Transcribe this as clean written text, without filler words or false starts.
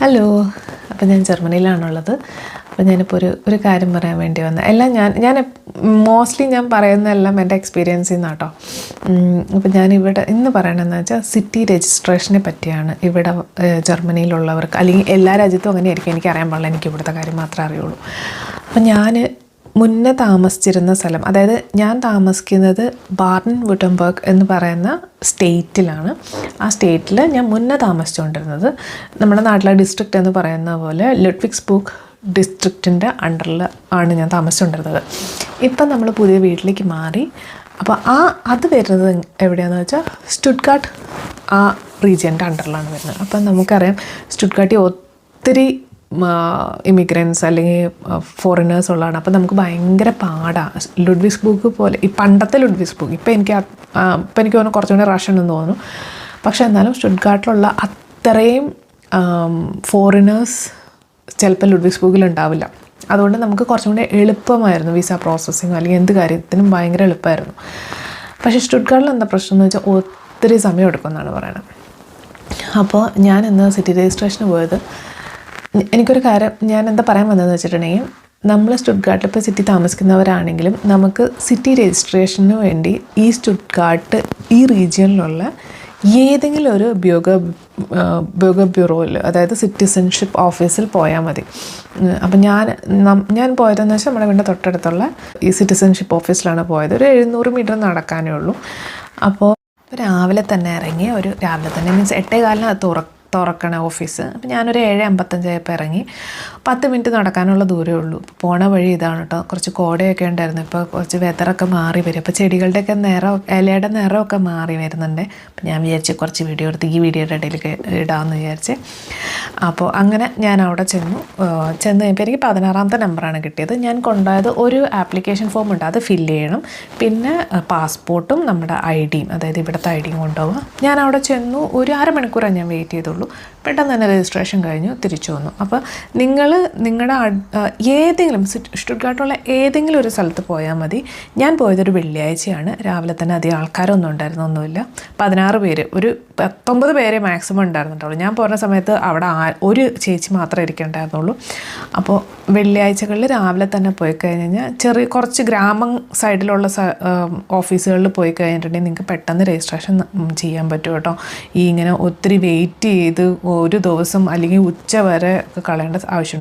Hello. അപ്പോൾ ഞാൻ ജർമ്മനിയിലാണുള്ളത്. അപ്പോൾ ഞാനിപ്പോൾ ഒരു കാര്യം പറയാൻ വേണ്ടി വന്നത്. എല്ലാം ഞാൻ മോസ്റ്റ്ലി ഞാൻ പറയുന്നതെല്ലാം എൻ്റെ എക്സ്പീരിയൻസിൽ നിന്നാണ് കേട്ടോ. അപ്പോൾ ഞാനിവിടെ ഇന്ന് പറയണമെന്ന് വെച്ചാൽ സിറ്റി രജിസ്ട്രേഷനെ പറ്റിയാണ്. ഇവിടെ ജർമ്മനിയിലുള്ളവർക്ക്, അല്ലെങ്കിൽ എല്ലാ രാജ്യത്തും അങ്ങനെയായിരിക്കും, എനിക്കറിയാൻ പാടില്ല, എനിക്ക് ഇവിടുത്തെ കാര്യം മാത്രമേ അറിയുള്ളൂ. അപ്പോൾ ഞാൻ മുന്നേ താമസിച്ചിരുന്ന സ്ഥലം, അതായത് ഞാൻ താമസിക്കുന്നത് ബാഡൻ വുട്ടംബർഗ് എന്ന് പറയുന്ന സ്റ്റേറ്റിലാണ്. ആ സ്റ്റേറ്റിൽ ഞാൻ മുന്നേ താമസിച്ചുകൊണ്ടിരുന്നത് നമ്മുടെ നാട്ടിലെ ഡിസ്ട്രിക്റ്റ് എന്ന് പറയുന്ന പോലെ ലുഡ്വിഗ്സ്ബർഗ് ഡിസ്ട്രിക്റ്റിൻ്റെ അണ്ടറിൽ ആണ് ഞാൻ താമസിച്ചുകൊണ്ടിരുന്നത്. ഇപ്പം നമ്മൾ പുതിയ വീട്ടിലേക്ക് മാറി. അപ്പോൾ അത് വരുന്നത് എവിടെയാണെന്ന് വെച്ചാൽ സ്റ്റുട്ട്ഗാർട്ട് ആ റീജിയൻ്റെ അണ്ടറിലാണ് വരുന്നത്. അപ്പം നമുക്കറിയാം സ്റ്റുട്ട്ഗാർട്ടിൽ ഒത്തിരി ഇമിഗ്രൻസ് അല്ലെങ്കിൽ ഫോറിനേഴ്സ് ഉള്ളതാണ്. അപ്പോൾ നമുക്ക് ഭയങ്കര പാടാണ്. ലുഡ്വിഗ്സ്ബർഗ് പോലെ ഈ പണ്ടത്തെ ലുഡ്വിഗ്സ്ബർഗ്, ഇപ്പം എനിക്ക് തോന്നുന്നു കുറച്ചും കൂടി റഷ് ഉണ്ടെന്ന് തോന്നുന്നു. പക്ഷേ എന്നാലും സ്റ്റുട്ട്ഗാർട്ടിലുള്ള അത്രയും ഫോറിനേഴ്സ് ചിലപ്പോൾ ലുഡ്വിഗ്സ്ബർഗിൽ ഉണ്ടാവില്ല. അതുകൊണ്ട് നമുക്ക് കുറച്ചും കൂടി എളുപ്പമായിരുന്നു വിസ പ്രോസസ്സിങ്ങോ അല്ലെങ്കിൽ എന്ത് കാര്യത്തിനും ഭയങ്കര എളുപ്പമായിരുന്നു. പക്ഷേ സ്റ്റുട്ട്ഗാർട്ടിൽ എന്താ പ്രശ്നം എന്ന് വെച്ചാൽ ഒത്തിരി സമയം എടുക്കുമെന്നാണ് പറയുന്നത്. അപ്പോൾ ഞാൻ ഇന്ന് സിറ്റി രജിസ്ട്രേഷന് പോയത്, എനിക്കൊരു കാര്യം ഞാൻ എന്താ പറയാൻ വന്നതെന്ന് വെച്ചിട്ടുണ്ടെങ്കിൽ, നമ്മൾ സ്റ്റുട്ട്ഗാർട്ടിൽ ഇപ്പോൾ സിറ്റി താമസിക്കുന്നവരാണെങ്കിലും നമുക്ക് സിറ്റി രജിസ്ട്രേഷന് വേണ്ടി ഈ സ്റ്റുട്ട്ഗാർട്ട് ഈ റീജിയനിലുള്ള ഏതെങ്കിലും ഒരു ബ്യൂറോ ബ്യൂറോയിൽ, അതായത് സിറ്റിസൺഷിപ്പ് ഓഫീസിൽ പോയാൽ മതി. അപ്പം ഞാൻ പോയതെന്ന് വെച്ചാൽ നമ്മുടെ വീടിൻ്റെ തൊട്ടടുത്തുള്ള ഈ സിറ്റിസൺഷിപ്പ് ഓഫീസിലാണ് പോയത്. ഒരു 700 മീറ്റർ നടക്കാനേ ഉള്ളൂ. അപ്പോൾ രാവിലെ തന്നെ മീൻസ് 8:15 തുറക്കണ ഓഫീസ്. അപ്പോൾ ഞാനൊരു 7:55 ആയപ്പോൾ ഇറങ്ങി. 10 മിനിറ്റ് നടക്കാനുള്ള ദൂരമേ ഉള്ളൂ. പോണ വഴി ഇതാണ് കേട്ടോ. കുറച്ച് കോടയൊക്കെ ഉണ്ടായിരുന്നു. ഇപ്പോൾ കുറച്ച് വെതറൊക്കെ മാറി വരും. അപ്പോൾ ചെടികളുടെയൊക്കെ ഇലയുടെ നിറമൊക്കെ മാറി വരുന്നുണ്ട്. അപ്പോൾ ഞാൻ വിചാരിച്ച് കുറച്ച് വീഡിയോ എടുത്ത് ഈ വീഡിയോയുടെ ഇടയിലേക്ക് ഇടാമെന്ന് വിചാരിച്ച്. അപ്പോൾ അങ്ങനെ ഞാൻ അവിടെ ചെന്ന് കഴിഞ്ഞപ്പോൾ എനിക്ക് 16ാമത്തെ നമ്പറാണ് കിട്ടിയത്. ഞാൻ കൊണ്ടുപോയത് ഒരു ആപ്ലിക്കേഷൻ ഫോം ഉണ്ട്, അത് ഫില്ല് ചെയ്യണം. പിന്നെ പാസ്പോർട്ടും നമ്മുടെ ഐഡിയും, അതായത് ഇവിടുത്തെ ഐഡിയും കൊണ്ടുപോവുക. ഞാൻ അവിടെ ചെന്നു. ഒരു അരമണിക്കൂറാണ് ഞാൻ വെയിറ്റ് ചെയ്തുള്ളൂ. പെട്ടെന്ന് തന്നെ രജിസ്ട്രേഷൻ കഴിഞ്ഞു, തിരിച്ചു വന്നു. അപ്പോൾ നിങ്ങൾ നിങ്ങളുടെ ഏതെങ്കിലും സ്റ്റുട്ട്ഗാർട്ടുള്ള ഏതെങ്കിലും ഒരു സ്ഥലത്ത് പോയാൽ മതി. ഞാൻ പോയതൊരു വെള്ളിയാഴ്ചയാണ്. രാവിലെ തന്നെ അധികം ആൾക്കാരൊന്നും ഉണ്ടായിരുന്നൊന്നുമില്ല. 16 പേര്, ഒരു 19 പേരെ മാക്സിമം ഉണ്ടായിരുന്നുള്ളൂ. ഞാൻ പോകുന്ന സമയത്ത് അവിടെ ഒരു ചേച്ചി മാത്രമേ ഇരിക്കണ്ടായിരുന്നുള്ളൂ. അപ്പോൾ വെള്ളിയാഴ്ചകളിൽ രാവിലെ തന്നെ പോയി കഴിഞ്ഞാൽ കുറച്ച് ഗ്രാമം സൈഡിലുള്ള ഓഫീസുകളിൽ പോയി കഴിഞ്ഞിട്ടുണ്ടെങ്കിൽ നിങ്ങൾക്ക് പെട്ടെന്ന് രജിസ്ട്രേഷൻ ചെയ്യാൻ പറ്റും കേട്ടോ. ഈ ഇങ്ങനെ ഒത്തിരി വെയിറ്റ് ചെയ്ത് ഒരു ദിവസം അല്ലെങ്കിൽ ഉച്ച വരെ ഒക്കെ കളയേണ്ട ആവശ്യം